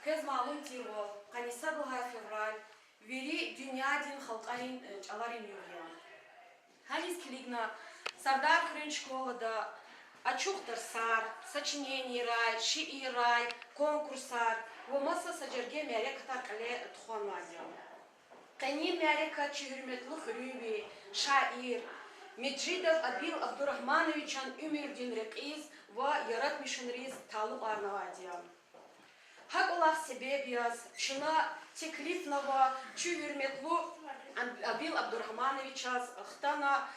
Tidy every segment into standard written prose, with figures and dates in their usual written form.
Kız malum tiro, kanisa buha fevral, veri dünya din halkarin çalarin yürüyen. Halis kiligna, Сардар Хрен школа да ачухтар сар, сочинение рай, шии рай, конкурсар, вомаса саджерге мерекатар кале тхон вазиам. Кани мерека чигрметлу хрюби, шаир, Меджидов Абил Абдурахмановичан Умирдин Рекиз ва Ярат Мишенриз Талу Арнавадиам. Хак Аллах себеб яз, шына теклифного чигрметлу Абил Абдурахмановичаз хтана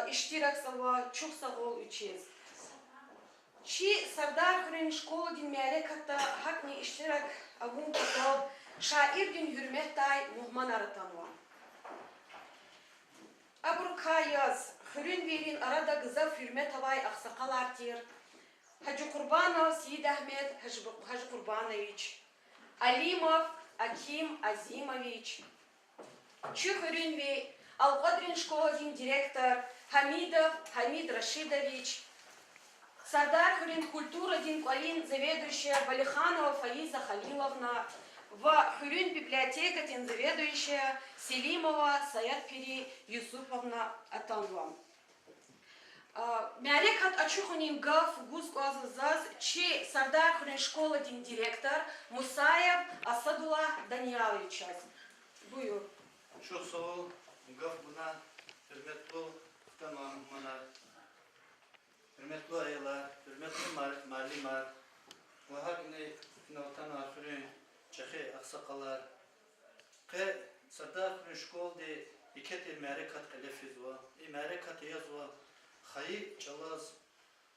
иштираксава чухсагол учез. Чи Сардар Хрен школа дин мереката хакни иштирак агун катоб шаир дин hürmetтай muhman aratanwa. Абурка яз Хрен верин арада гыза hürmet avay aksakal artir. Hacı Kurbanov Seyid Ahmet Hacı Kurbanoviç, Alimov Akim Azimoviç. Çü Hürün ve Al-Qadrin школадин директор Хамидов Хамид Рашидович, Сардар Хрен культурадин Калин заведующая Валиханова Фаиза Халиловна, в Хрен библиотекадин заведующая Селимова Саятпири Юсуповна Атанова. Мярекат ачуханим гав гускозазаз чи Сардар Хрен школадин директор Мусаев Асадула Даниялович. Buyur. Çok sağ ol. Gaf buna hürmetli tamam mana hürmetli aylar, hürmetli malimar ve hakine navtan afirin çehe aksakalar ke Sardar şkol de iket merekat elefiz ve merekat yazwa xayi çalaz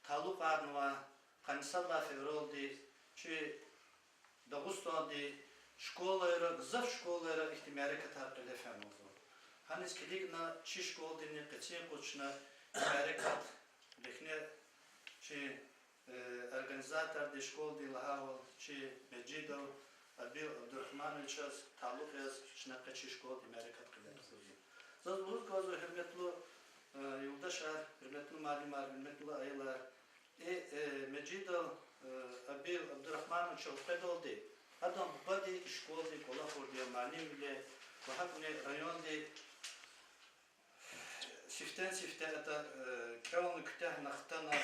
taluk arnva kanisaba fevrol de çi Dağıstan de şkolara, gızaf şkolara ihtimerekat elefem oldu. Hanis kiligna çi şkol dini qeçin qoçna merekat lehne çi organizator de şkol de lahav çi Medjidov Abil Abdurrahmanoviç taluk yaz şna qeçi şkol de merekat qiladi. Zaz bu kazo hürmetli yoldaşlar, hürmetli malimar, hürmetli aylar Medjidov Abil Abdurrahmanoviç qedoldu. Adam badi şkolde kola fordiya malimle bahakne rayonde siften ata kravnu kütah nahtana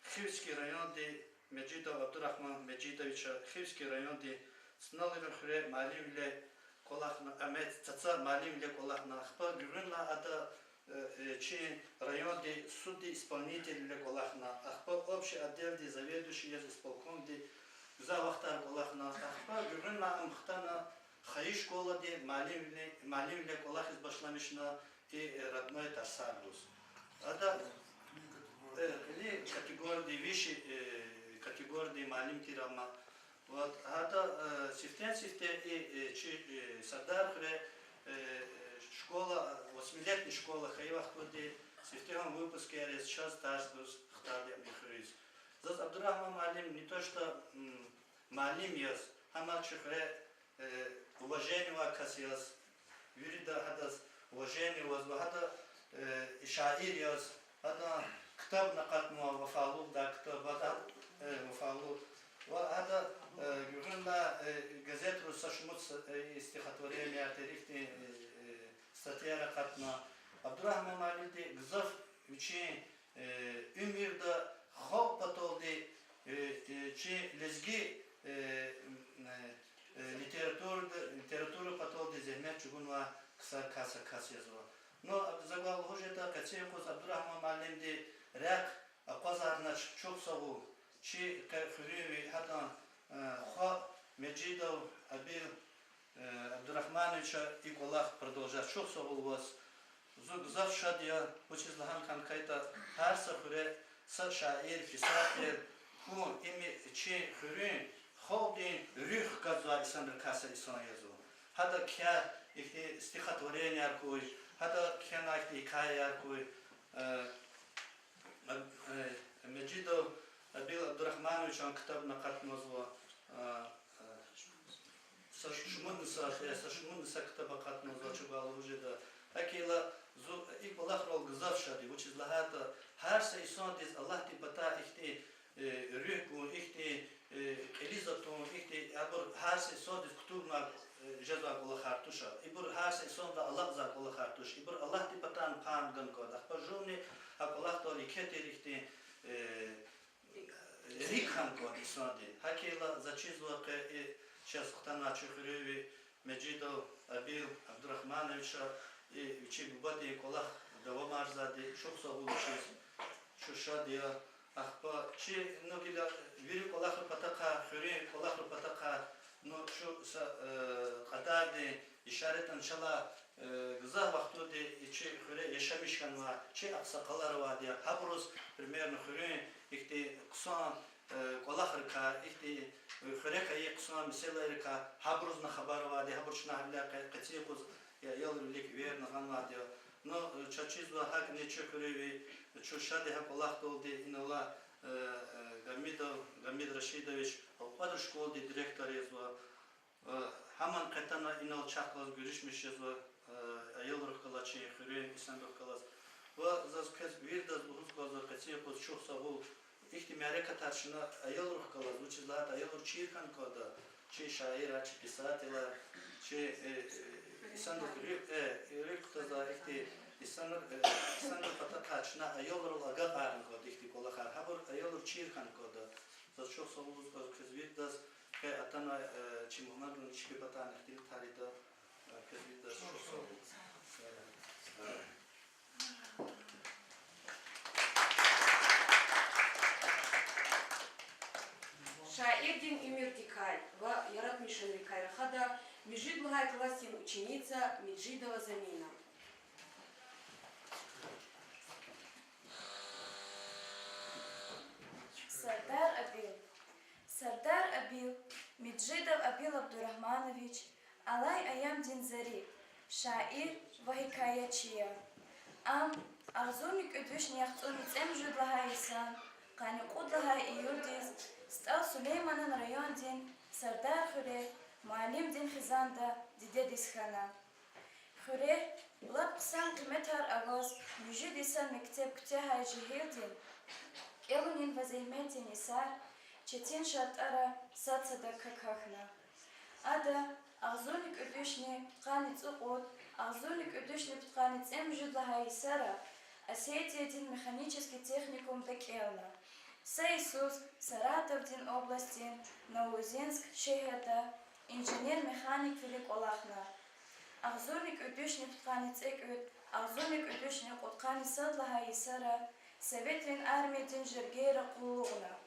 Xivski rayonde Medjidov Abdurrahman Medjidoviç Xivski rayonde sınavlar xure malimle kolahna Ahmet Tsatsa malimle kolahna xpa gürünla ata Çin rayonde судdi исполнительle kolahna xpa общий отдел de заведующий исполком de за вахтар колахна ахпа гүрүнна амхтана хай школа де малимле колах избашламишна и родной тарсарус. Ада ли категории вещи категории малим тирама. Вот ада сифте и Сардар Хре школа 8-летняя школа хайвахтоди сифтеган выпуске сейчас тарсус хтали михриз. Заз Абдуррахман Малим не то что Малим яз, ама чихре уважение вакас яз, юрида хадас уважение ваз, хада шаир яз, хада китаб накатмуа вафалу, да китаб хада вафалу, хада гюринда газету сашмут стихотворение тарихти статья ракатма. Абдуррахман Малим де гзав учи умирда Хо потолди чи лезги литература потолди зехмет чугунва кысар каса язва. Но заглаву хожета кацеякус Абдуррахман Малим де ряк пазарна чок сагу чи хюрюви хадан Хо Меджидов Абил Абдуррахмановича и Колах продолжать чок сагу вас. Зугзав шадия учизлахан канкайта харса хуре Sa şair, pisateler, hun imi çi hürün, hovdin rüh gazva isandır kasa isan yazı. Hada kya istihatvaryen yer koy, hada kya nakti hikaye yer koy. Medjidov Abil Abdurrahmanoviç an kitabına katmazva. Saşmunisa kitaba katmazva çubalı hujeda. Akila ilk Allah rol gızaf şadi, which is lahata her şey son diz Allah ti bata ihti rühku ihti elizatun ihti abur her şey harse sonda Allah zak Allah hartuş. İbur Allah di patan pan gan kod. Akpa jumni hak Allah doli ketirikti rikhan kod isodi. Hakela zachizwa ke сейчас хтана чухреви Меджидов Абил Абдурахмановича и Чибубади Колах Давамарзади Шухса Улушис Шушадия Ахпа Чи Ногида Вири Колаху Патака Хури Колаху Патака но шу Катади işaretten çala gıza vakti de içi hüre yaşamışken var, çi aksakalar var diye. Habruz примерно hüre ikti kusan kolahırka ikti hüre kayı kusan misellerika habruz na haber var diye. Habruz na habla kaçıyız ya yalırlık ver na kan var diye. No çaçiz var hak ne çökürü ve çuşadı hak Allah doldu inallah Gamid Rashidovich o kadar şkolda direktör yazıyor. Hemen katana inal çaklas görüşmüşüz ve ayılır kalaçı, hürriyet İstanbul kalas. Ve zaten bir de bu huzur kaçıyor bu çok savul. İhtimale katarşına ayılır kalas. Bu çizler ayılır çirkan koda. Çi şair, çi pisateler, çi İstanbul hürriyet kaza ihti İstanbul katarşına ayılır laga karın koda ihti kolakar. Haber ayılır çirkan koda. Zaten çok savul huzur bir de که اتنا چی محمد رو چی بتا نختی تاریدا کسی داشت شو Шаирдин Имирдикай ve yaratmışın Рикайрахада Межидлыгай классин ученица Меджидова Замина. Сардар Абил, Меджидов Абил Абдурахманович, Алай Аям Динзари, шаир ва хикаячия. Арзуник ödüş niyahtumiz emjudlaha isan, kanikudlaha iyurdiz, stal Süleyman'ın rayon din, Sardar Hüre, muallim din Hizanda, dide dishana. Hüre, lap kısan kıymetar avaz, müjid isan mektep küteha cihil din. Elunin vazeymetin isar, Çetin şartlara satsada kakakna. Ada ağzurnik ödüşni tkaniz uqud, ağzurnik ödüşni tkaniz emjudlaha isara, Осетия-din механический техникум Декелна. Саисус, Саратов-din областин, Новоузенск шehirde inженер-механик Велик Олахна. Ağzurnik ödüşni tkaniz eküt, ağzurnik ödüşni tkaniz sadlaha isara, Sovetrin armiyedin jirgera qulluğuna.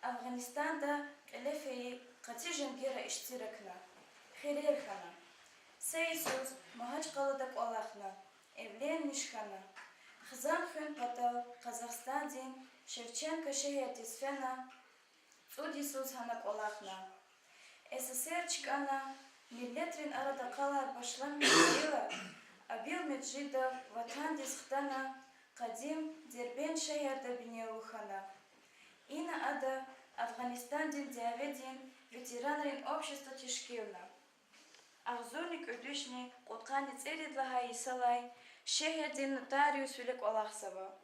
Afganistan'da elefeyi katıcın gera iştirakna, xerirxana. Seysus Mahaçkalıdak olakna, evlenmişkana. Xızan xün patal Kazakhstan-din Shevchenko şehirdes fena, Tsudisuz hanak olakna. SSR çıkana, milletrin arada kalar başlanmışıyla, Abil Medjidov vatan deskhtana, Kadim Derben şehirde bineluxana. Ина ада Афганистан-din диаведин ветеранрин общества Тишкилна. Ağzurnik ödüşni qotkani tseridlaha isalay şehirдин notarius Велик Олахсова.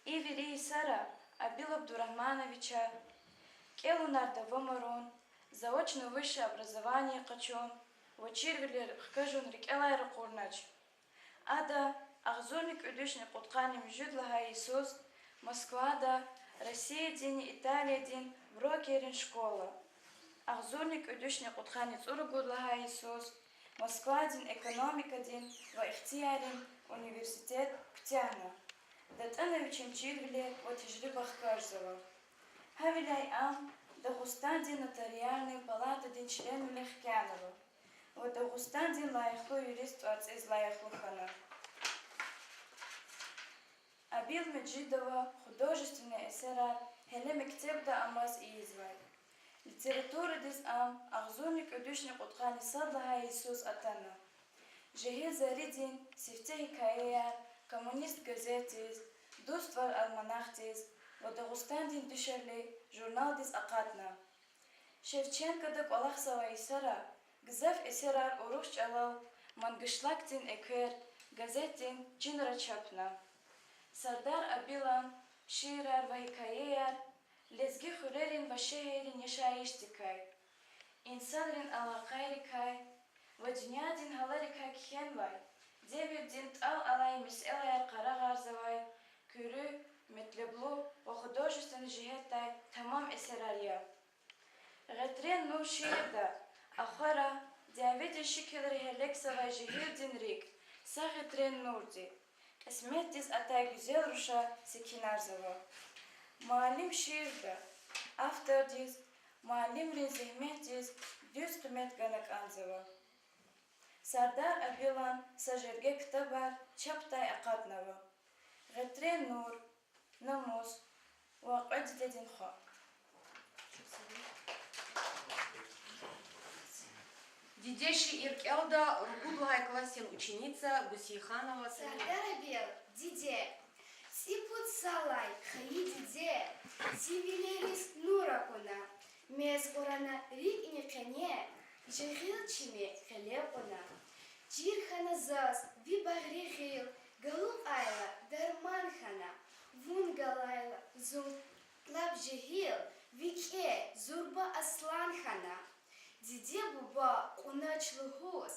Ивери Исара Абил Абдурахмановича Келунарда Вомарун, заочно высшее образование Качун, Вачирвилер Хкажун Рикелайра Курнач. Ада Ağzurnik ödüşni qotkani müjüdlaha Исус Москвада Россия-din, Италия-din, Брокерин школа. Ağzurnik ödüşne qutxaniz urugudlaha Isus, Moskva-din, Ekonomika-din ve İhtiyar'in Üniversitet Kütahna. Datana üçüncülvile ve tecrübe xkarzava. Havilay Dağustan-din Notarialny Palata-din членуля Xkanova. Ve Dağustan-din layıqlı yurist artsiz layıqlıxana. Абил Меджидова художественные эсера Хеле Мектебда Амаз и Извай. Литература дис Ağzurnik ödüşne qotkani sadlaha Isus atana. Jehil Zarидин Sifte hikayeler, Komünist gazetis, Dustvar almanahtis, ve Dağustan-din düşerli jurnal dis akatna. Shevchenko'da Olahsava isara, Gzaf eserar oruç alav, Mangışlak-din eker, gazet-din Cinra çapna. Sardar Abilan, şiirer ve hikayeler, lezgi hürerin ve şehirin yaşayıştikay. İnsanların alakayrikay, Вадюнядин халарик хакхенвай. Девидин тал алай мисэлая карагарзавай. Кюрü, метлеблу, во художественный жиһеттай тамам эсерария. Гетрен ну шиерда, ахара, диавиди шикелри хелексавай жиһирдин рик. Са гетрен нурди. Esmettiz atay güzel ruşa sekinarзава. Muallim şiirde. Afterdiz, muallimrin zehmettiz düz kıymet ganak anzava. Sardar abilan sajerge kitabar çaptay akadnava. Gıtre nur, namus, vaqid dedin kha. Дидеши Иркелда, Ругудлая классен ученица Гусейханова Самира. Сардарабел, диде, сипут салай, хаи диде, сивилерис нуракуна, мез орана рик никане, жихил чими хелепуна. Чирхана зас, вибагри хил, галуп айла, дарманхана, вун галайла, зун тлаб жихил, вике, зурба асланхана. Диде буба уначлыгус,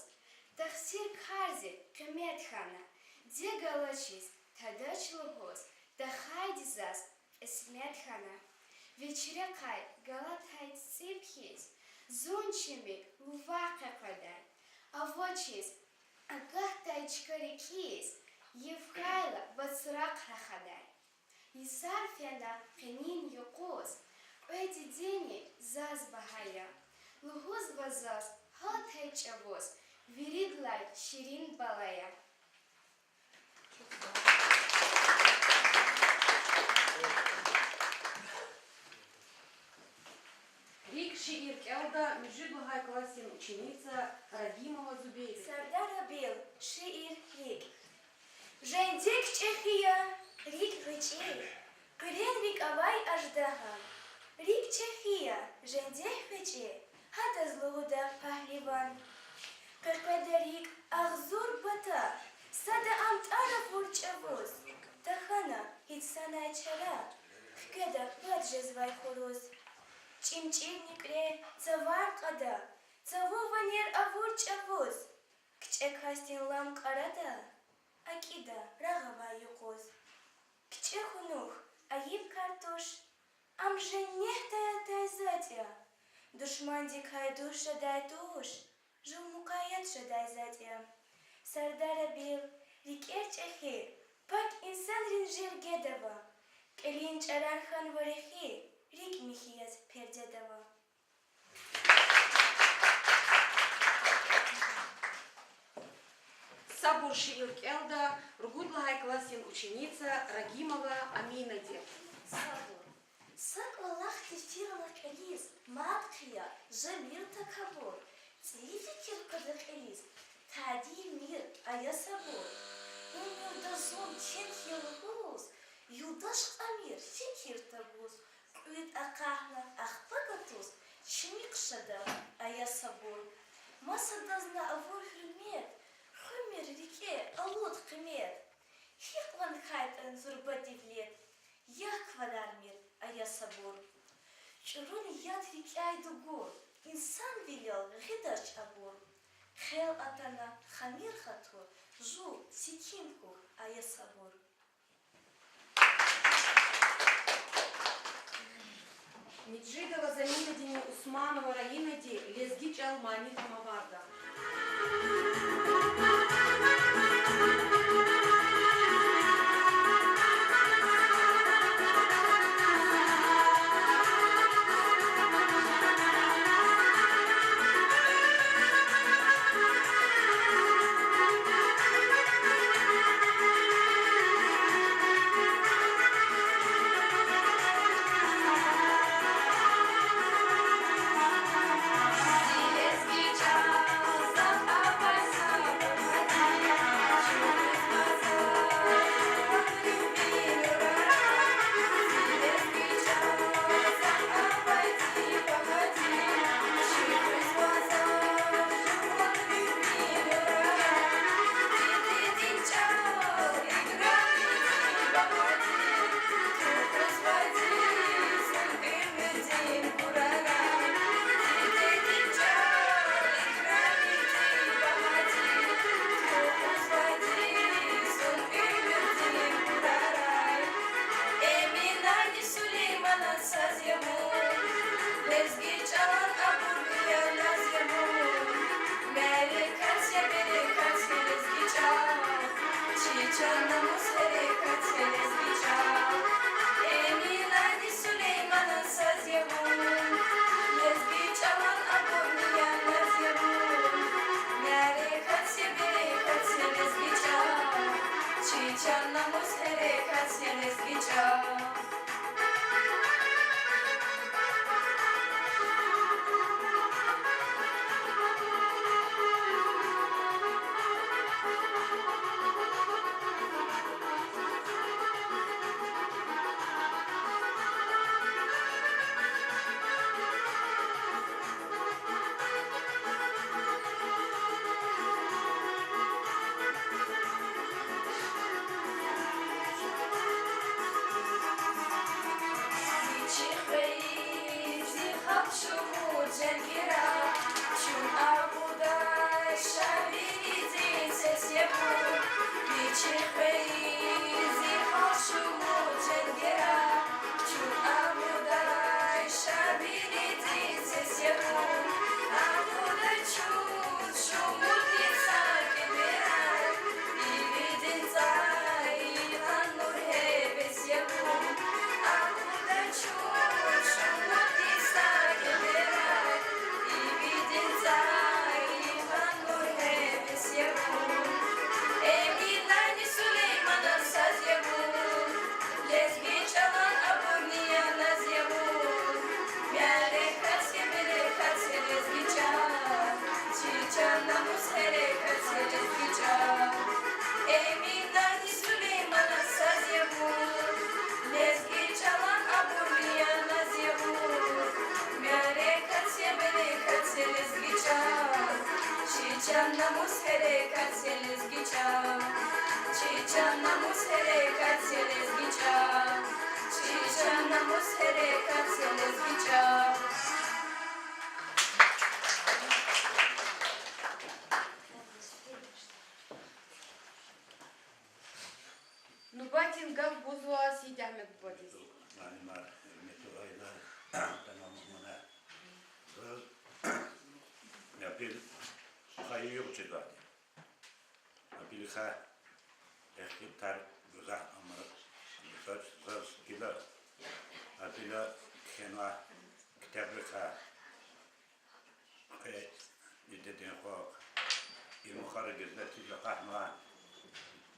тахсир карзи кеметхана, де галачис тадачлыгус, тахайдизас эсметхана. Вечерякай галатай ципхис, зончимик лувакакадай, авочис агахтай чкарикис, евхайла бацрак рахадай. Исарфяна кенин юкус, эти дени заз бахая. Лугуз вазас, хатхай чавоз, виридлай ширин балая. Рикши Иркелда, Межидлая классен ученица Рагимова Зубейра. Сардарабел, шиир рик. Жендик Чехия, рик рычей. Кырен рик авай аждаха. Рик Чехия, жендик рычей. Хата злоуда пахливан. Каркадарик ахзур бата. Сада амтара фурчавоз. Тахана хитсанай чара. Хкеда паджезвай хуруз. Чимчимникре цавар када. Цавованер авурчавоз. Кчекастин лам карада. Акида рагава юкоз. Кчехунух аиб картош. Амженехтая тайзатя. Душман дикай душа дай душ, жил мукаят шадай затя. Сардарабел, рикер чехи, пак инсан ринжир гедава. Келин чарархан варехи, рик михияз пердедава. Сабурши Иркелда, Ругудлая классен ученица Рагимова Амина Дев. Сабур. Сак Аллах тефирала кализ, маткия, жамир такабур. Цификир кадакализ, тади мир, ая сабур. Умер дазон тенхи лгуз, юдаш амир, фикир табуз. Куит акахна, ахпагатуз, чмик шада, ая сабур. Маса дазна авур хрмет, хумер рике, алут кмет. Хиклан хайт анзурбативлет, як вадармир. Ая сабур. Чурун яд рикай дугур. Инсан велел гидач абур. Хел атана хамир хатур. Жу сикинку ая сабур. Меджидова Замина Дени Усманова Раина Ди, Лезгич Алмани Тамаварда. Лезгича, серека целес гича. Нубатин гав бузва Сид Ахмед Бодис. Malimar, hürmetli aylar, tamamına yapil hayır yok çıkar. Yapil ha ehkitar güzel ama zar kila yapil kena kitabı ha dediğin o ilmuharı gezmetiyle kahma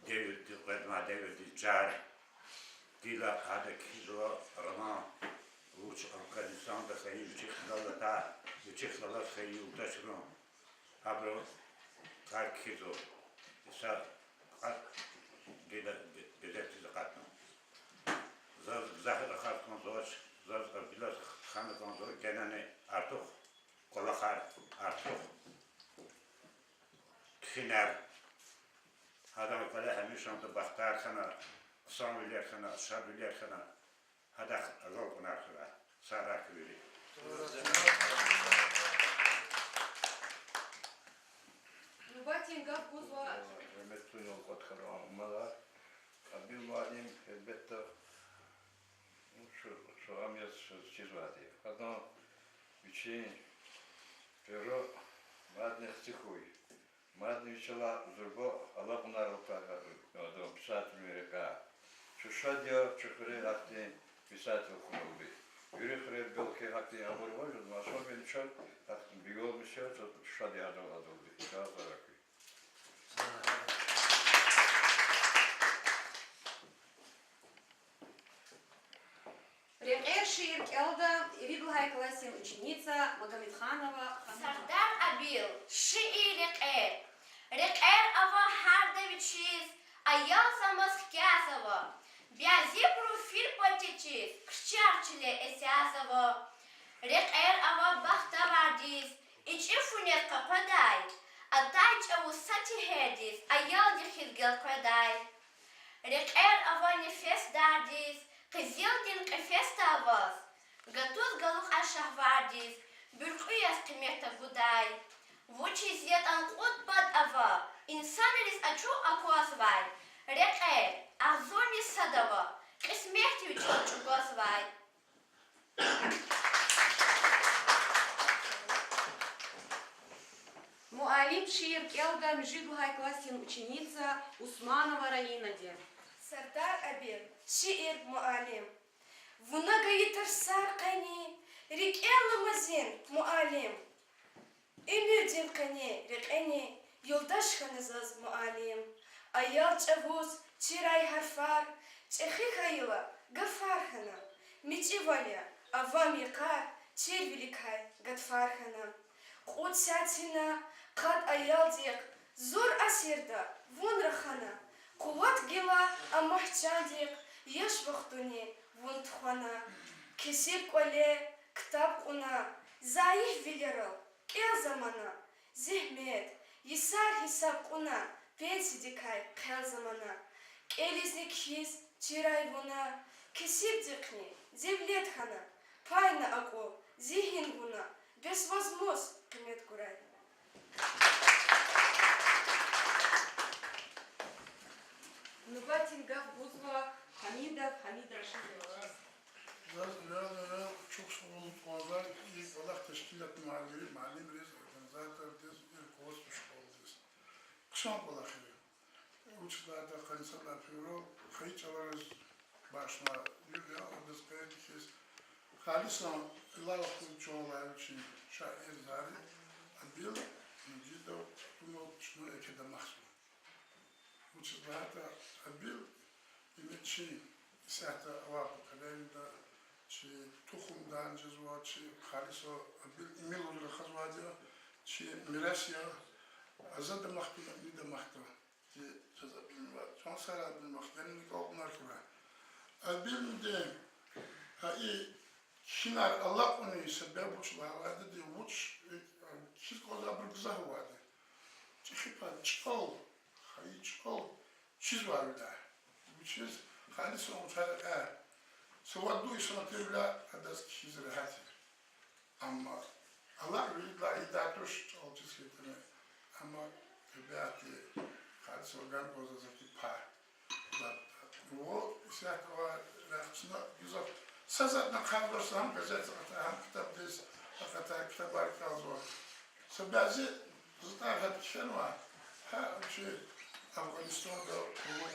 devlet kadma devlet car Dila هذا كيلو رمان وش أفغانستان بخيل وش خلال تا وش خلال خيل وتشرون أبرو كار كيلو سا دila بدأت زقتنا زار زهر خالد كنزوج زار بلاد خانة كنزوج كأنني أرتوخ كل خال أرتوخ خنار هذا كله هميش أنت بختار خنا 100 milyar kana, 100 milyar kana, hada azal kunar kura, sara kuri. Нубатин гав бузва hürmetli yol katkıları almalar. Bir vadim elbette şu amyas söz vardı. Kadın için pero madne stikuy. Madne içela zurbo Allah bunlar okaka adam pisat müreka. Şu şadya çıkırı hakkı pisat okunubi. Yürü kre belki hakkı yağmur var. Masal ben çal hakkı bir yol bir şey şadya adam adobi. Şahzarak. Рекер Шир Келда, Ридлхай классин ученица Магомедханова. Сардар Абил, Шии Рекер. Рекер ава хардеви чиз, аял самас хкязова. Бязи профиль потечиз, кшчарчиле эсязова. Рекер ава бахта вардиз, ичи фунет кападай. Атайч аву сати хердиз, аял дихил гел квадай. Рекер ава нефес дардиз, Kızıl din kafeste avaz, gatuz galuk aşahvardiz, bülküyas kıymete buday. Vuçi ziyet an kutbad ava, insanelis açu akuaz vay. Reke, azoni sadava, kısmehti uçul çugaz vay. Муалим Шир Келда, Ридлхай классин ученица Усманова Раинади. Сардар Абил, Шиир Муалим. Вуна гаитар саркани, рикелла мазин Муалим. Илюдин кани, рикени, yoldaş kanızız Muallim. Ayal çavuz, çiray harfar, çehi hayla, gafar hana. Miçi valya, avam yıkar, çirvilikay, gatfar hana. Kut satina, kad ayal dik, zor asirda, vun rahana. Kuvat gila, amahçan dik, yaş vaktuni, vun tuhana. Kesip kole, kitap kuna, zayıf biliral, kel zamana. Zihmet, Yisar hesap kuna, pensi dikay kel zamana. Keliznik his, çiray vuna, kesip dikni, zevlet hana. Payna ako, zihin vuna, безвозмоз kıymet kuray. Нубатин гав бузва Хамидов Хамид Рашидович. Biraz çok sorumluluklar ilk olarak teşkilat muhalleri, mahalli bir organizatör, kovuşmuş oldu. Kışan olarak uçlarda kanısalar yapıyor, kayıt alırız başına yürüyor, orada kayıt kes. Halisan, Allah okul çoğalar için şair zari, abil, ciddi tutumu şunu ekede mahsul. Uçlarda abil, imetçi, isahta avakı kalemde, çi tohumdan cezva, çi halisa abil, imel olur khazvadiya, çi mirasya, azad mahtu, nide mahtu, çi ceza bilmem, şansara bilmem, benim kalkınlar kura. Abil de, Şinar Allah onu sebep uçlar vardı diye uç, kil koza bir güzel vardı. Çıkıpa çıkal, hayır çıkal, çiz var bir daha. Bu çiz, hadi son uçarak سودوا يسمى بلا هذا كشي زرعتي أما الله يريد لا يداتوش أو تسكتنا أما تبعتي خالص organ kozası par o işte o reaksiyona güzel sazatla kaldırsam gazete hem kitap diz hakikaten kitap var kalıyor sabazı zaten hep şey var ha şey Afganistan'da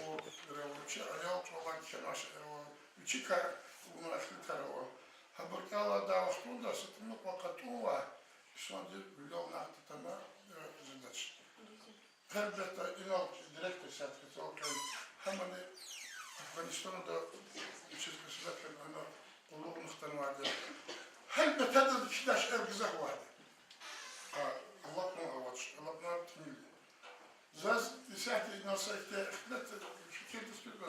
o revolution ayol olan şey o üçikar bunu aslında o haberkala da vaktunda satın vakatı var şu anda biliyorum nakti tamam zıdaç elbette inanç direkt sertifikası olken hemen Afganistan'da çizgisi zaten ana uluğunluktan vardı. Elbette de bir kişiler ergizah vardı. Allah'ın avaç, Allah'ın tümüyle. Zaz isahti nasıl işte fikir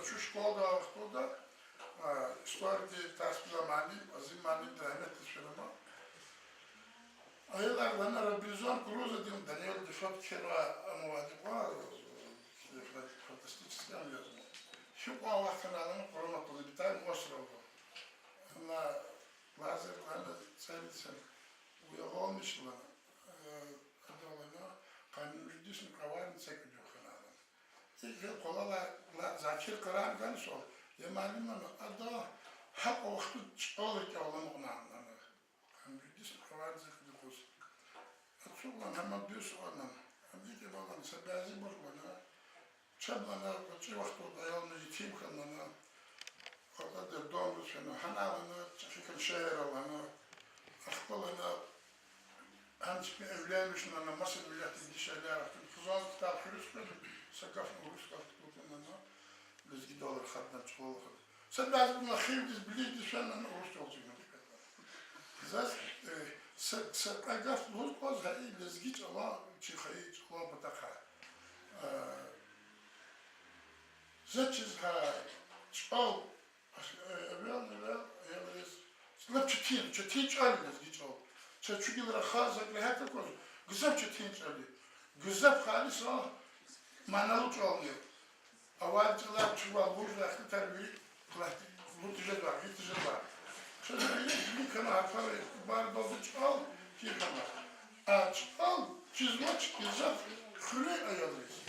şu şkolda vaxtında istoriki tasvira mani, azim mani rahmetli söyleme. Aylar bana Robinson Crusoe'nin Daniel Defoe kere amuvadi fantastik yazma. Şu Allah kanalını korumaklı bir tane ostrovu. Ama bazı hani sevdisem uyuyormuş bana. Adamına kanun düşün kavarın çekiyor kanalını. İlk kolala zakir karan kan sol. Yemalım ama ada hak o vakti olur ki olamı onanlar. Kanun düşün kavarın çekiyor kus. Atsulan hemen düz onan. Hem ki balan sebazi bakmana. Çablana kaçı vakti orada yalnız yitim kanına. Orada da doğru seni hanalını, fikir şehir alanı, akbalını, hançki evlenmişsin ana masal milletin şeyler yaptım. Kızal kitap hürüsmedim. Sakafın hürüs kalktık onunla. Biz gidiyorlar hattan çıkıyorlar. Sen bazı buna xeydiz biliydi sen ana hürüs olacak. Zaz sakagaf hürüs koz hayi lezgiç ala çiğhayi çıkıyor bataka. Zaçiz ha çıkal. Evvel slab çetin çalınız giç ol. Çeçugil rahaza lehata koz. Güzel çetin çalı. Güzel halis o manalı çalıyor. Avacılar çuval burcu aklı terbiye kulakti. Bu tücet var, bir tücet var. Şöyle bir kana hafara bari doldu çal ki kana. Çal çizmaç güzel hüre ayalıyız.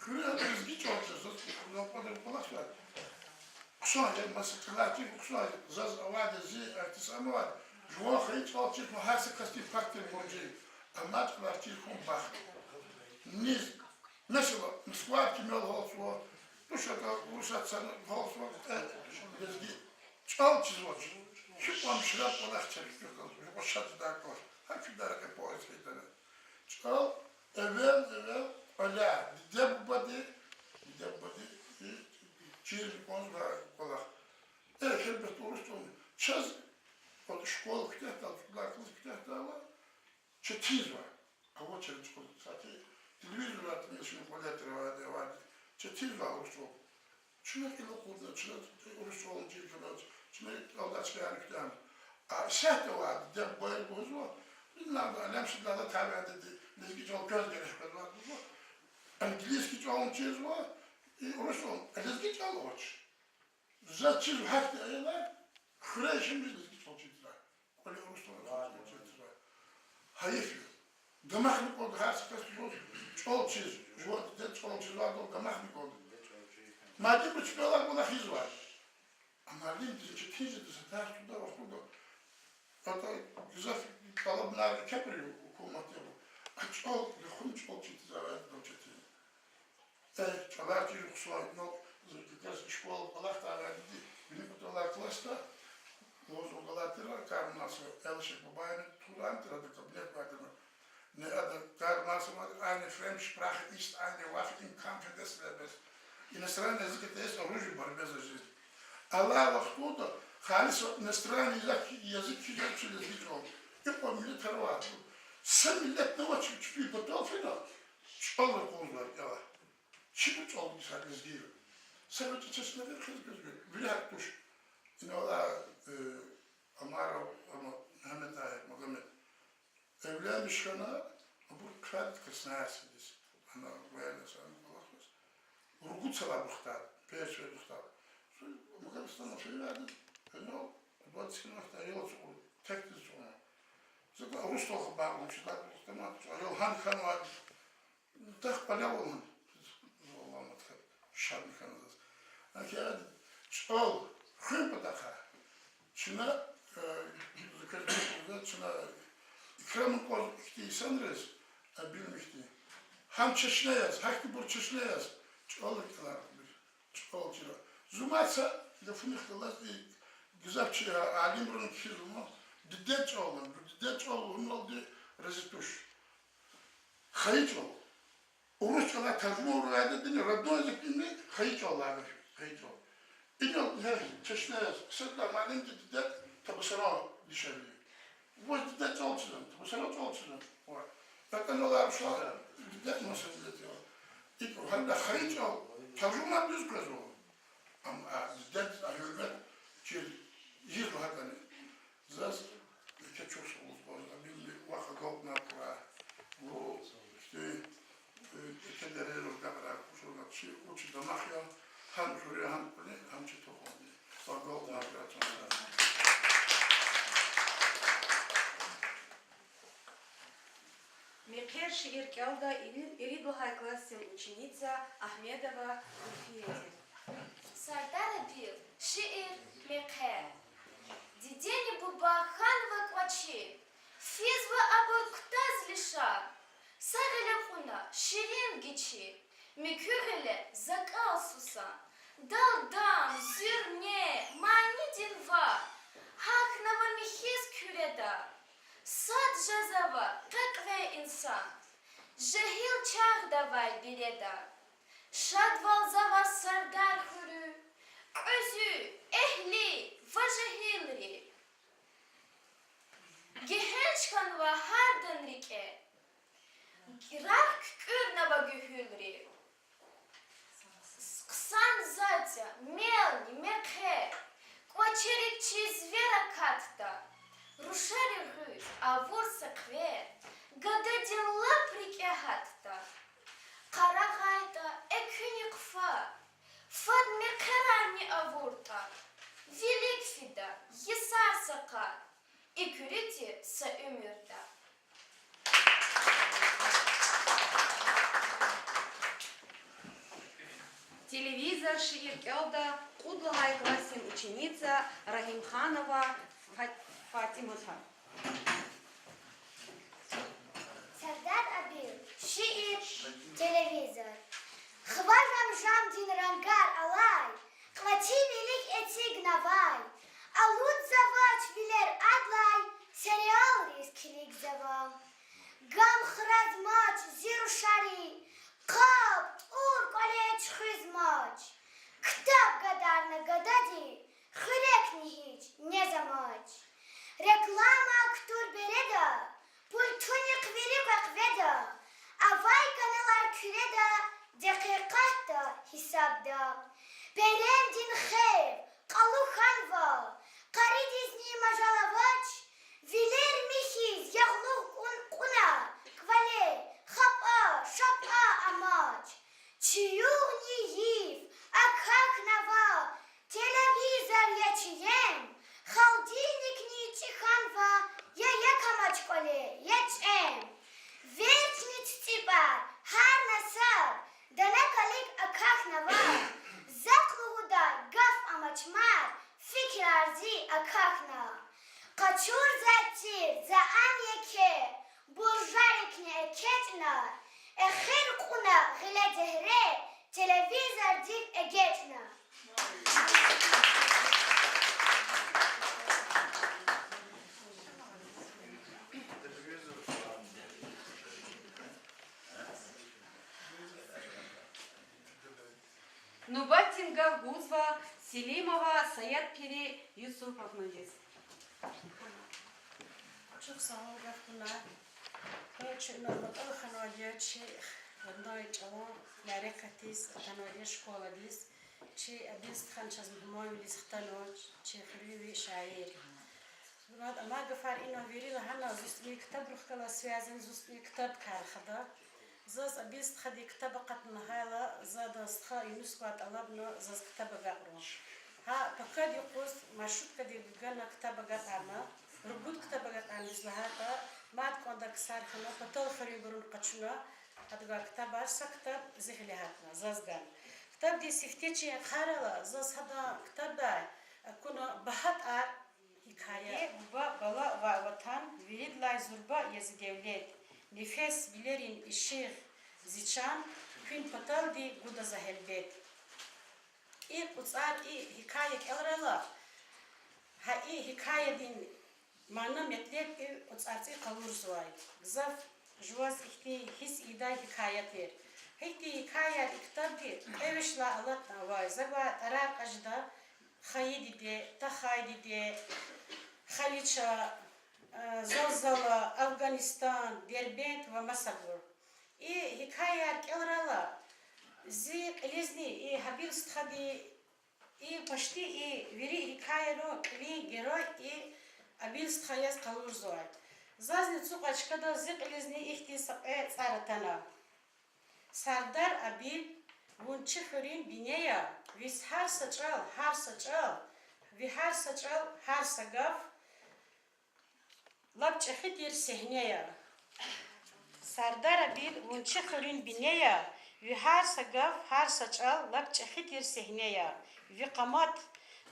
Hüre ayalıyız giç olacağız. Lokmadır kulak var. Kuşan yapması kılarken kuşan zaz avadezi artisanı var. Juan hiç alçık mı hası kasti faktir borcu. Ama kılarken kon bak. Niz mesela misvar kimi olsa duşata uşat sana olsa bezgi çal çizmoç. Şu komşular olarak çekiyor kalıyor. O şatı da koy. Hafif daraka poğaça edene. Çal evvel ala debadi через конзга кола. Elbette olursa onu. Çaz, o şkol kitapta, laklık kitapta var. Çetiz var. Hava çetiz kola. Zaten televizyon atın yaşını koletleri vardı. Çetiz var olursa onu. Çına kilo kurdu, çına olursa onu çekiyorlar. Çına aldaç kayarı kitabı. Şehte vardı, dem boyal bozu var. Bilmem de alemşitlerde tabi edildi. Lezgiç ol göz gelişmez vardı. İngiliz olun çiz var. Olursa onu. Lezgiç ol oç. Zaçil hakti ayılar, hıreşimiz lezgiç ol çizdiler. Öyle olursa onu çizdiler. Hayır. Damaklık oldu, her sıkıntı oldu. Çol çiz. Juvat'ta çol çiz vardı, o damaklık oldu. Madem bu çıkıyorlar, buna hiz var. Ama limdizi çiz edilse, ters tutar, okulda. Hatta güzel kalıblar kepiriyor, hukumat yapıyor. Çol, lükhun çol çizdiler, o çizdiler. Çalar çiz, kusura yok. Because школа была вторая, была класса, was уголоватора, кармаса, Elşek babayın Turantı'da kabinет vardı. Ne adı karması var, aynı Fremdsprache ist eine Waffe im Kampf des Lebens. Иностранный язык это есть оружие борьбы за жизнь. Allah vaxtında halis иностранный языk чужой через язык. И по милитару. Sen millet ne var çıkıyor потолфина? Çolur konular ya. Şimdi çolur sadece değil. Sen çeşitli bir kız gözüküyor. Bilhak duş. Yine o da Amaro, Mehmet Ahmet, Muhammed. Evlenmiş kana, bu kıfet kısına ersiniz. Ana böyle sana kulakmış. Urgut sala buhtar, perşve buhtar. Muhammed sana şey verdi. Ну, 20 ayol tek de sonra. Zaten Rus toku bağlamışlar. Tamam, ayol han var. Tak bana olun. Olamadı. Şarkı kanadız. Anki çal, hırpı taka. Çına, çına ikramın koz ikti sanırız. Bilmişti. Ham çeşne yaz, hakti bur çeşne yaz. Çal kadar bir. Çal çira. Zumatsa lafını kılar. Güzel şey, alim bunun kişiliği. Diddet oğlum, diddet oğlum oldu rezituş. Hayıç ol. Oruç kadar tercüme uğradı dini, raddo ezekliğini hayıç ollardı. Hayıç ol. İnol, çeşne yaz. Sırtlar malim ki diddet tabi sana dışarı. Bu diddet olçunun, tabi sana olçunun. Bakın olar şu an diddet nasıl diyor. İlk halde hayıç ol. Tercüme düz göz ol. Ama diddet hürmet ki yıl hakikaten. Zaten ülke çok soğuk oldu. Bir vakit kalkma kura. Bu işte ülkeleri kadar kuşulmak şey uçu damak ya. Hem şuraya hem böyle hem çıtı oldu. Vakit kalkma kura. Мекер шиир келда Ири Духай классен ученица Ахмедова Руфиети. Сардар Абил, шиир Мекер. Дидени Бубаханова Квачи, Физва Абурктаз Лиша, Сагеля Хуна, Ширин Гичи, Микюреле Закал Суса, Далдам, Зюрне, Манидинва, Хакнава Михиз Кюреда, Сад Жазава, Какве инсан, Жахил Чахдавай Биреда, Шадвал Зава Сардар Хуру, Özü, ehli, vajahilri. Gehençkan va hardan rike. Rak kürnava gühülri. Ksan zatya, melni, mekhe. Kvaçerik çizvera katta. Ruşari rüz, avursa kver. Gadadin laprike hatta. Karagayda, eküni kfa. Фад мекарани авурта, велик фида, есар сака, и кюрити са умирда. Телевизор шиир келда Кудлахай классен ученица Рахимханова Фатимата. Сардар Абил, şiir, televizor. Хважам жам дин рангар алай, Квати велик этиг навай, Алут завач вилер адлай, Сериал рискилик завам. Гам храд мач зирушари, Кап ур колеч хизмач. Ктаб гадарна гадади, Хрек нихич не замач. Реклама актур береда, Пультуник верик акведа, Авай каналар кюреда, Dakikatta hesapda. Berem din xeyr, qalu xanva. Qaridizni majalavaç, viler mihiz yağlu kuna. Kvale, xapa, şapa amaç. Çiyuğni yiv, akhak nava. Televizor yaçiyem. Xaldinikni çixanva. Ya yakamaç kole, yaçem. Vertnit tibar, har nasab. Dana kalik akak nava, zakluğuda gaf amaçmar, fikir arzi akakna. Kaçur zatir, zaan yeke, burjarikne eketna, ekhir kuna gile dehre, televizor dik egetna. Нубатинга Гузва Селимова Саят Пiri Yusuf Ahmediz. Çok sağ ol Gafurlar. Hiç normal kanalya çi Vanday çava larekatiz kanalya şkoladis çi abis khanchaz muaylis xtanoch çi khriwi şair. Bunad ama gafar ino veri lahana zustni kitab rukhkala swazin zustni kitab karkhada. Zaz abis khadi kitab qat nahala zada skha yunus qat alabna zaz kitab gaqro. ها بكاد يقص مشروط كدي جنا كتاب جات عنا ربط كتاب جات عن زلهاتا ما تكون دك سار خنا بطل خريبرون قتشنا هذا كتاب أرسا كتاب زهلي هاتنا زازجان كتاب دي سفتيتشي خارلا زاز هذا كتاب ده كنا بحث hikaye baba bala vatan virid lay zurba yazgevlet nefes bilerin işir zichan gün patal di guda zahelbet utsar hikaye elrala ha hikaye din mana metlet utsartı kalur zuay gzaf jwaz ihti his ida hikayetir hikti hikaye iktabdi evişla alatna vay zaba arak ajda خايدي دي تخايدي دي خليجة زلزلة أفغانستان ديربنت ومصر حكاية كالرالا زي قليزني هبيل استخدي بشتي ويري حكاية رو كلي جراي هبيل استخياز قلور زوال زازني تسوق أشكدا زي قليزني إختي سارتنا سردار أبيل ونچه خورین بینیا ویس هر سچال وی هر سچال هر سگاف لب چخیتیر سهنیا سردار بیل ونچه خورین بینیا وی هر سگاف هر سچال لب چخیتیر سهنیا وی قمات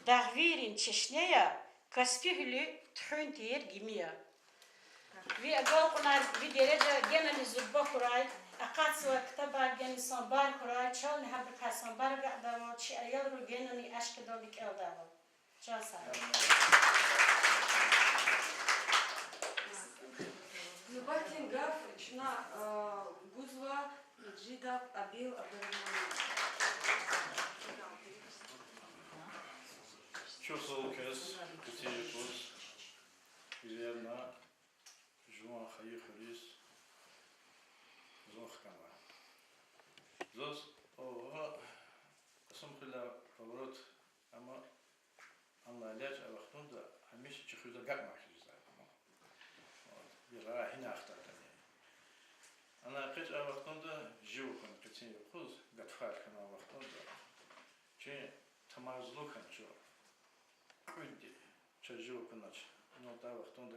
داغویرین چشنیا کسفی هلی تخون تیر گیمیا وی اگل قنار وی درجه گنانی زربا خورای أقاطع كتابة جن صنبار كراي شال نحب كصنبار قاعدة وشي أيال رجينني أشكي دولك أوداها شال سار Зубатин гав чна гузва джидав абил абдурман. Чувствовал кэс, кутили пус, изверна, жуан хаи хрис, зох кама. Зос, сумхила поворот, ама Allah ляж авахтунда, хамиш чихуза гак махшиза. Бира хина ахтатани. Ана кыч авахтунда живукан кытин юкуз, гатфар кана авахтунда. Чи тамазлукан чо. Куди, чо живукан нач. Но та авахтунда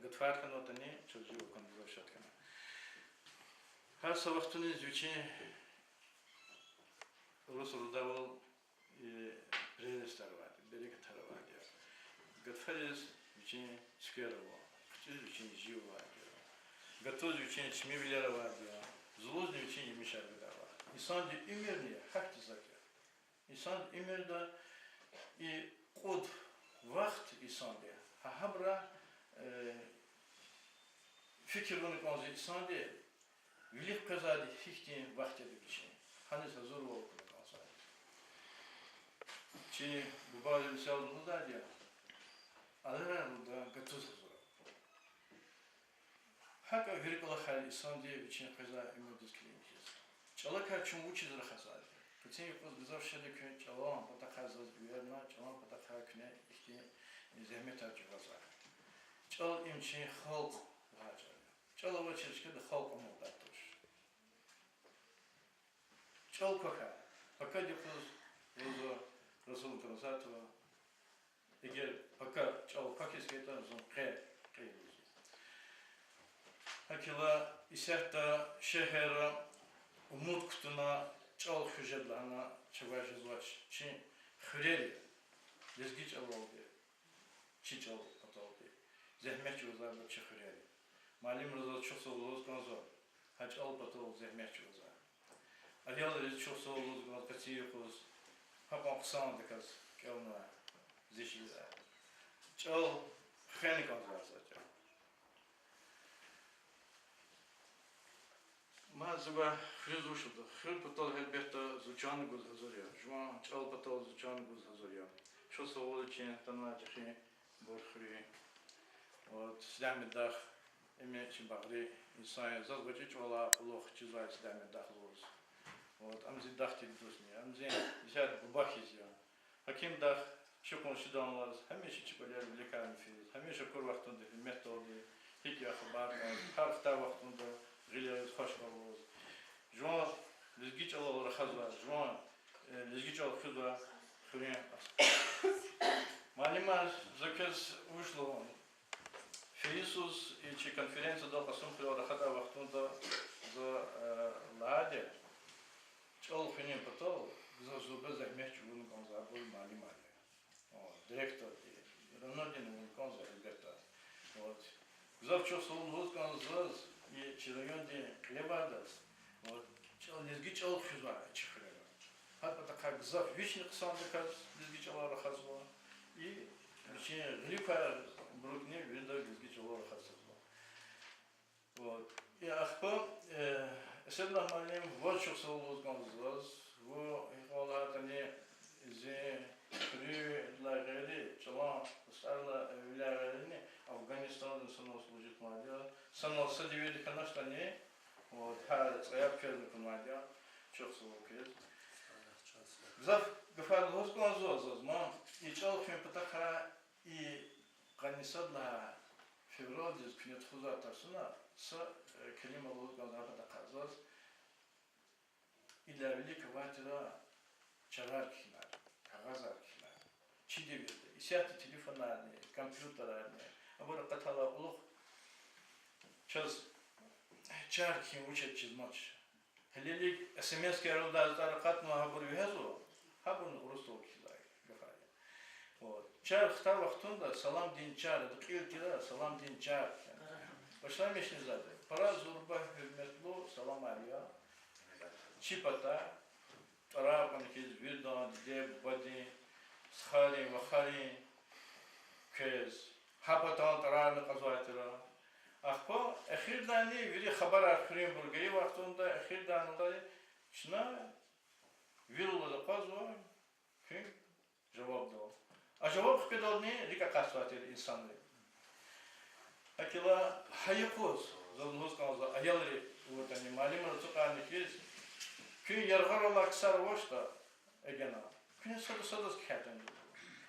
гатфар кана тани, чо живукан завшат кана. Хас авахтуни звучи Русурдавал и Ренестарват, Берекатарават. Гатфарис звучи Скерово, звучи Живоват. Готов звучи Чмивлероват. Злозный звучи Мишаргадава. И сам имерния, хакти закер. И сам имерда и код вахт и санде. Хабра fikirlerini konuşuyor. İnsan diye Vilip kazadi fiktin vakti bir şey. Hani hazır ol konuşuyor. Çi bu bazı misalını da diyor. Adına burada götür hazır. Hakka verik Allah hal insan diye bir şey kaza ümit diskileyeceğiz. Çalaka çum uçuz rahasad. Bütün yapız bizar şeyde kön çalan pata kazaz uyarma çalan pata kâkne işte zahmet acıvazar. Çal imçi halk hacer. Çalava çelişki de halk amodattır. Çal kaka. Fakat yapız Rasul Kırasatova. Eğer fakat çal kakisketan zon kıyılır. Hakila isehta şehra umut kutuna çal hücredlana çavaşı zvaç. Çin hüreli. Lezgiç avaldı. Çi çal ataldı. Zehmet çözler çi hüreli. Malim rızat çok soğuluğuz ganzor. Hac al patol zehmet çözler. Aliyalı çok soğuluğuz ganzor katiyukuz. Hapan kısan dikaz. Kevna zişiler. Çal heni ganzor zaten. Мазва хризушуда. Хрил потол хелберта звучан гуз хазория. Жуан чал потол звучан гуз хазория. Что соводы чин тана чахи борхри. Вот сдамидах эми чимбагри инсан зазвучи чвала лох чизай сдамидах лоз. Вот амзи дахти дусни. Амзи исяд бахизя. Хаким дах чукон шиданлар. Хамеша чипалер лекарни физ. Хамеша кур вақтунда методы. Хитя хабар. Харфта вақтунда. Гилиз хашбалоз. Жуан лезгич алла рахазва. Жуан лезгич алла худва. Хурен Чусус и конференция до посум приорахада вахтунда до ладе. Чол финим потол за зубы за меч вункон за был мали мали. Директор равнодин вункон за ребята. Вот. За чусу вункон за и чирайонде левадас. Вот. Чол низги чол физа чифрера. Хата такая за вечных сандыкас низги чола рахазва. И вечер глифа брукне вида низги чола рахазва. Вот. И ахпа Седна малим вот чусу вункон за वो इकोला तने जे फ्री लागले चला साला विलागले ने अफगानिस्तान सनो служит мадя сано садивили конечно не вот ха цаяб ферм мадя чусу кез зав гфар госкон зозма и чал фем патаха и канисадла февраль дис кнет хуза тарсуна с kelime goskon zapata kazos İlerli kıvacıda çalar kiler, kağızar kiler, çide verdi. İsiyatı telefonlarını, kompüterlerini, ama katala olup çöz çar kim uçet çizmaç. Helelik SMS kerolda azar katma haber yuhazo, haberni urustu kiler gafaya. O çar xtar vaxtunda salam din çar, dıkil kira salam din çar. Başlamışsınız zaten. Para zorba hürmetlu salam alıyor. Чипата, тарапанкиз, видан, деб, бади, схари, вахари, кез, хапатан тараны казуатира. Ахпа, ахирдани, вири хабар ахрим бургари вақтунда, ахирдани, шна, вилла да казуа, кин, жаваб дал. А жаваб хпедални, рика касуатир инсанли. Акила, хайякоз, залнуз каза, аялри, вот они, малимра цукани кез, Gün yargılar olarak sarhoşta egena. Gün sadız kâten.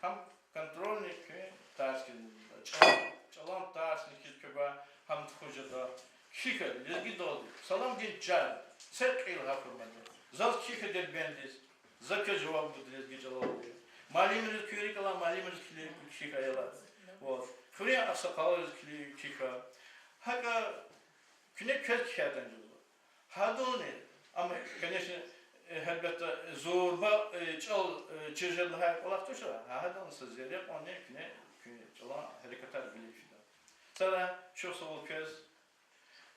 Ham kontrolni gün tarskin. Çalan tarskin kitaba ham tkujada. Kika lezgi doldu. Salam din çar. Serk il hafırmadı. Zaz kika del bendis. Zakka cevap bu lezgi cevap diyor. Malimir kürik ala malimir kika yala. Вот. Fırya aksakalı kika. Haka güne köz kâten diyor. Hadoni Ama, конечно, elbette zorba çal çeşitli olarak tuşa. Hadan sözleri onu ne çalan hareketler bilişinde. Sonra çok soğuk kez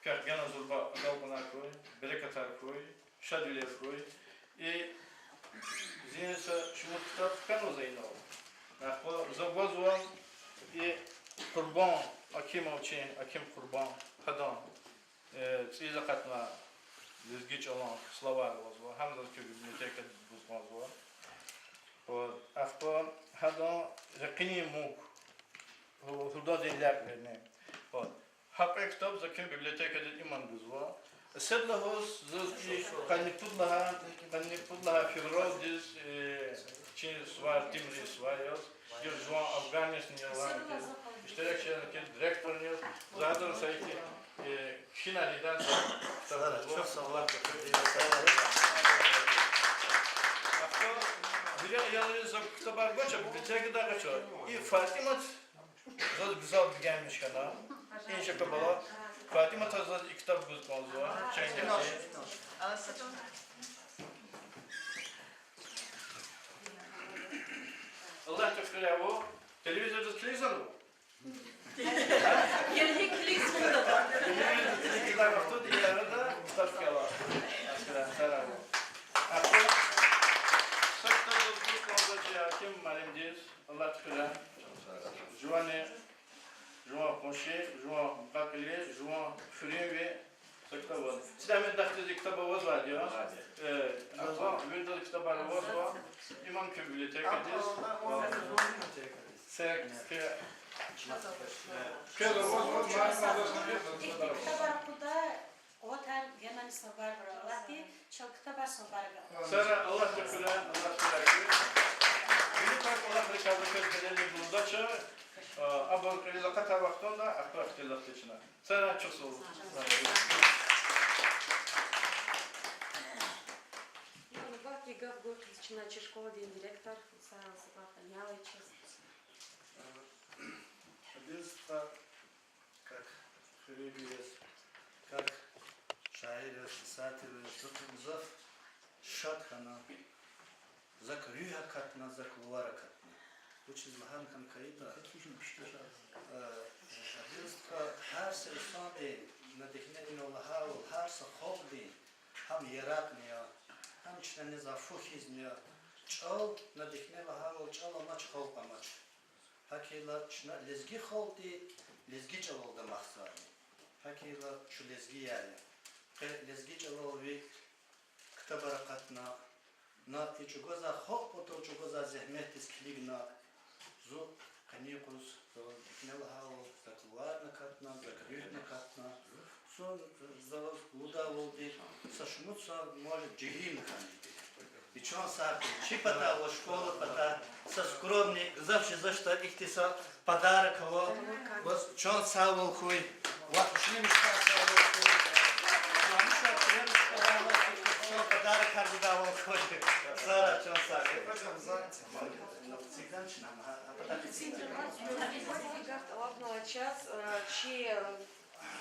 kök gene zorba dalgana koy, bereketler koy, şadüler koy. Zinse şu kitap kan uzayno. Nahko zavazvan kurban akim için akim kurban hadan. Size katma Лезгич алан словарь возва, хамза ки библиотека возва. Вот, ахто хадан закини мук. Худа дилер не. Вот. Хапек китап закин библиотека дит иман возва. Седла хос зки канниктудлаха февраль дис чин свар тимри свайос. Южуан Афганистан яланки. İştirakçıların direktörünüz zaten sayıki Çin'den çok sağ olun. Bir yalnız kitaplar başa bibliyoteka da kaçıyor. İyi Fatima zor güzel bir gelmiş kana. İnşa kabala. Fatima tazı kitap buzmaz var. Çengel. Allah teşekkür bu. Televizyonda televizyon mu? Yerli klik burada. Когда кто делает, ставки ала. Стараво. А то сектор тут он зачем малендис, Allah tüküren. Juane, Juan Ponche, Juan Bakle, Juan Furin ve sektör var. Sizden daktili kitabı var diyor. Ama bir kitabı var. İmam bibliotekadis. Sekte Kitaplar kuda otel genel sabar bırakti. Çok kitaplar sabar bırak. Sonra Allah tüküren, Allah tüküren. Günü tak Allah rekabet etmeleri bulundaça. Ama krizakata vaktında aktar krizak içine. Sonra çok sağ olun. Гав Горький, наче школа, один директор, сам Сабата Нялычев. Единство, как прыгает, как шаир, писатель, зов шатхана, закрыя катна, заклуара катна. Учит Лахан Канкаида. Абилстка харса исами надихнени Аллаху, харса хобби, хам яракния, хам чнани зафухизния, чал надихнени Аллаху, чал амач холпамач. Hakila çna lezgi xoldi, lezgi çalolda mahsani. Hakila şu lezgi yani. Lezgi çalolvi kıtabara katna. Na ti çugoza xop poto çugoza zehmet iskligna. Zu kanikus, zavaz diknel havo, zakluar na katna, zakryh na katna. Son zavaz luda voldi, sashmutsa може джигим ханди. И чон сапи, чи пата во школа пата, со скромни, завше зашто ихтиса подарок во, чон савол хуй, вахшим ста савол хуй, вамша прем школа, чон подарок хардавол хуй, сара чон сапи. Лапнула час, чи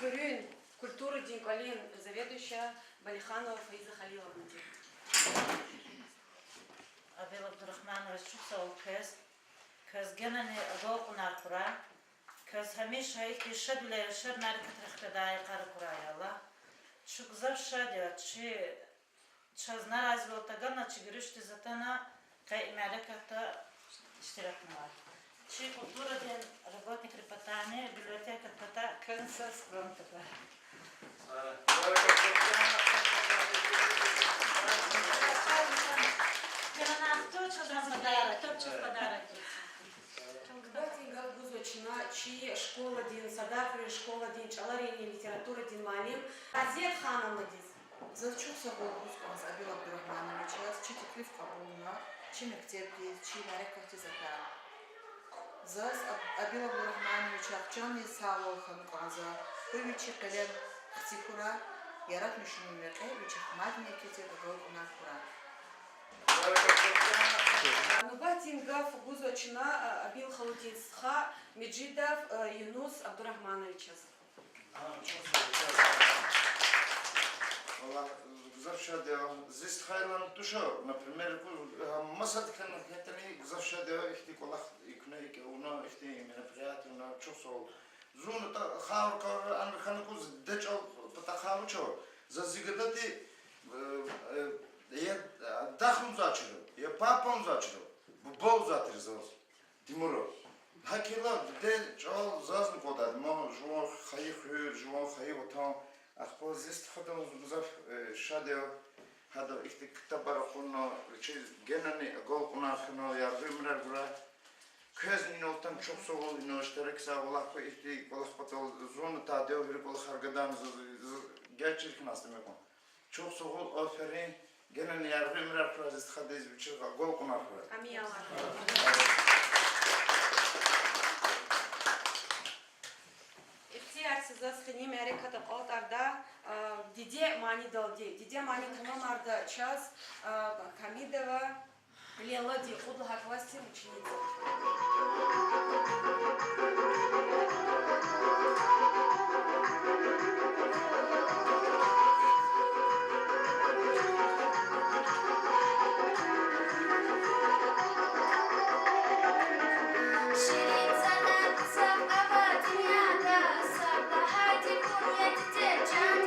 Гюрин культуры Динкалин, заведующая Балиханова Фаиза Халиловна. Абил Абдурахманович чухсал кез генани агоқунар кура, кез хамиша ихти шадле шар наркат рахтадай қар кура яла. Чукзав шадя чи час наразил тагана чи гришти затана кай имареката иштиракнала. Чи культура ден работник репатане, библиотека пата кэнсас громтака. Батинга Гузочина, чи школа дин, садакри школа дин, чаларини литература дин малим. Азет Хановна диз. Зачухса Гузказ Абил Абдурахманович, чи теклиф кабулна, чи мектепти, чи нарекати закан. Заз Абил Абдурахманович акчани савол хануказа, привичи кален хтикура, ярат мишну меке, вичи хмадни кете гол унакура. Батинга Гузочина, Абил Халутинсха, Меджидов Юнус Абдурахманович. Завшадя, здесь хайлан туша, например, масад kan hetani завшадя ихти колах икне ке уна ихти мероприятие на чусол. Зун та хаур кар ан ханкуз дечал та хаучо. За зигадати я дахм зачро, я папам зачро. Бубол затыр заз. Тимуро. Hakila de çal zazn kodad. Ma jwan khayi khur, jwan khayi otan. Ахпо зист ходом зузав шадео хадо ихти китабара хуно чи генани гол кунахно ярдымрар гура көзни олтан чоқ соғол ино işтерек саволах ихти колах патол зону та део бир кол харгадан gerçek nasıl mekon çok soğul aferin genen yardım frazist hadis biçir gol kunar fraz Amiyala. Siz seni merak edip altarda dide mani daldi. Dide mani tamamlarda çaz Kamidova Lela di Kudlaha klasi ученица. Can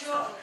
çok.